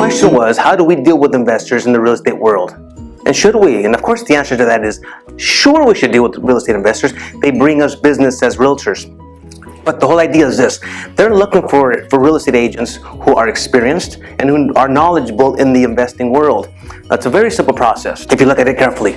question was, how do we deal with investors in the real estate world? And should we? And of course the answer to that is, sure, we should deal with real estate investors. They bring us business as realtors. But the whole idea is this: they're looking for real estate agents who are experienced and who are knowledgeable in the investing world. That's a very simple process if you look at it carefully.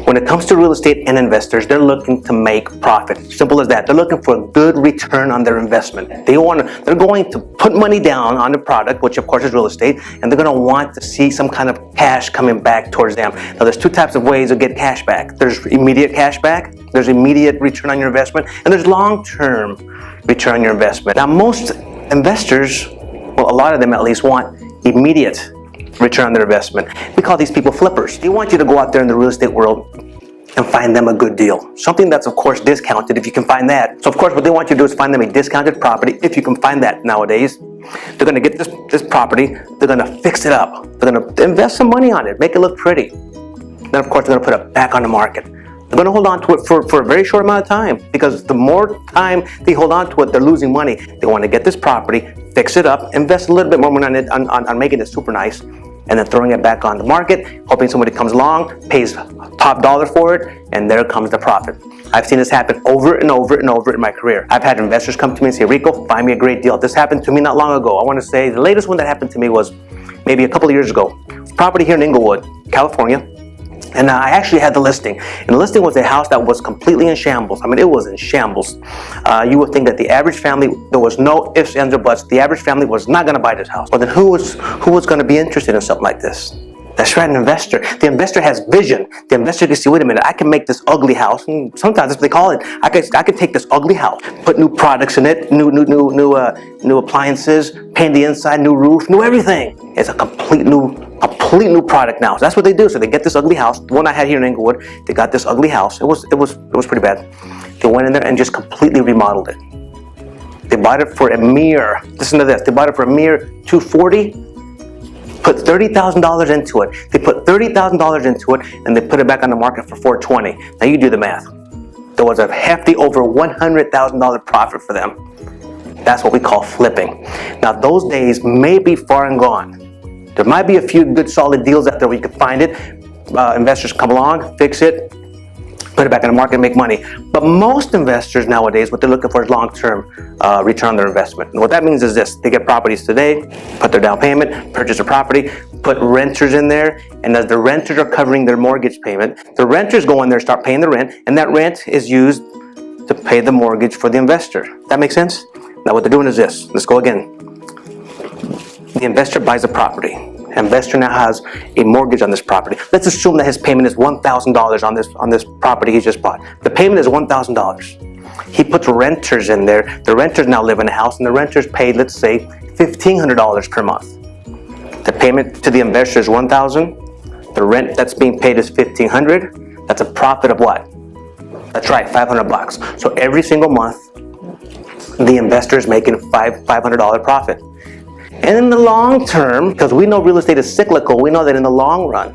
When it comes to real estate and investors, they're looking to make profit. Simple as that. They're looking for a good return on their investment. They're going to put money down on the product, which of course is real estate, and they're going to want to see some kind of cash coming back towards them. Now, there's two types of ways to get cash back. There's immediate cash back, there's immediate return on your investment, and there's long-term return on your investment. Now, most investors, well, a lot of them at least, want immediate return on their investment. We call these people flippers. They want you to go out there in the real estate world and find them a good deal. Something that's of course discounted if you can find that. So of course what they want you to do is find them a discounted property if you can find that nowadays. They're gonna get this property, they're gonna fix it up. They're gonna invest some money on it, make it look pretty. Then of course they're gonna put it back on the market. They're gonna hold on to it for a very short amount of time, because the more time they hold on to it, they're losing money. They wanna get this property, fix it up, invest a little bit more money on it, on making it super nice, and then throwing it back on the market, hoping somebody comes along, pays top dollar for it, and there comes the profit. I've seen this happen over and over and over in my career. I've had investors come to me and say, Rico, find me a great deal. This happened to me not long ago. I want to say the latest one that happened to me was maybe a couple of years ago. Property here in Inglewood, California. And I actually had the listing. And the listing was a house that was completely in shambles. I mean, it was in shambles. You would think that the average family, there was no ifs, ands, or buts. The average family was not going to buy this house. But then who was going to be interested in something like this? That's right, an investor. The investor has vision. The investor can see, wait a minute, I can make this ugly house. And sometimes that's what they call it. I could take this ugly house, put new products in it, new appliances, paint the inside, new roof, new everything. It's a complete new product now. So that's what they do. So they get this ugly house. The one I had here in Inglewood, they got this ugly house. It was pretty bad. They went in there and just completely remodeled it. They bought it for a mere, listen to this, they bought it for a mere $240. Put $30,000 into it. They put $30,000 into it, and they put it back on the market for $420. Now you do the math. There was a hefty over $100,000 profit for them. That's what we call flipping. Now those days may be far and gone. There might be a few good solid deals out there where you can find it. Investors come along, fix it, put it back in the market and make money. But most investors nowadays, what they're looking for is long-term return on their investment. And what that means is this: they get properties today, put their down payment, purchase a property, put renters in there, and as the renters are covering their mortgage payment, the renters go in there, start paying the rent, and that rent is used to pay the mortgage for the investor. That makes sense? Now what they're doing is this. Let's go again. The investor buys a property. Investor now has a mortgage on this property. Let's assume that his payment is $1,000 on this property he just bought. The payment is $1,000. He puts renters in there. The renters now live in the house, and the renters pay, let's say, $1,500 per month. The payment to the investor is $1,000. The rent that's being paid is $1,500. That's a profit of what? That's right, $500. So every single month, the investor is making $500 profit. And in the long term, because we know real estate is cyclical, we know that in the long run,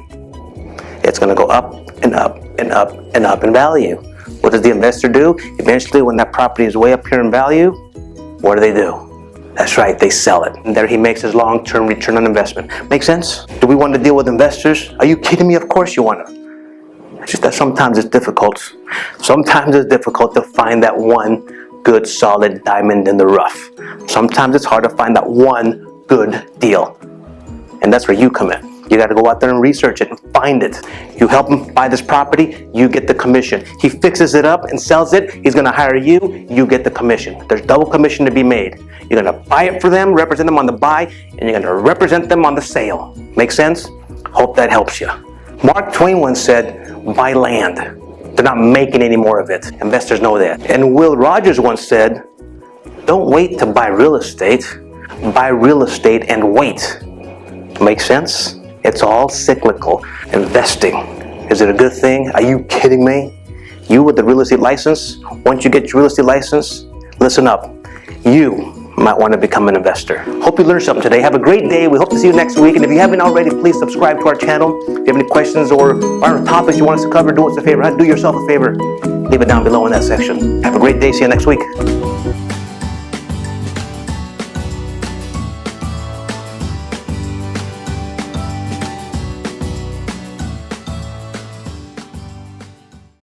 it's going to go up and up and up and up in value. What does the investor do? Eventually, when that property is way up here in value, what do? That's right, they sell it. And there he makes his long-term return on investment. Make sense? Do we want to deal with investors? Are you kidding me? Of course you want to. It's just that sometimes it's difficult. Sometimes it's difficult to find that one good, solid diamond in the rough. Sometimes it's hard to find that one good deal. And that's where you come in. You got to go out there and research it and find it. You help him buy this property, you get the commission. He fixes it up and sells it, he's going to hire you, you get the commission. There's double commission to be made. You're going to buy it for them, represent them on the buy, and you're going to represent them on the sale. Make sense? Hope that helps you. Mark Twain once said, buy land. They're not making any more of it. Investors know that. And Will Rogers once said, don't wait to buy real estate. Buy real estate and wait. Make sense? It's all cyclical. Investing. Is it a good thing? Are you kidding me? You with the real estate license, once you get your real estate license, listen up. You might want to become an investor. Hope you learned something today. Have a great day. We hope to see you next week. And if you haven't already, please subscribe to our channel. If you have any questions or topics you want us to cover, do us a favor. Do yourself a favor. Leave it down below in that section. Have a great day. See you next week.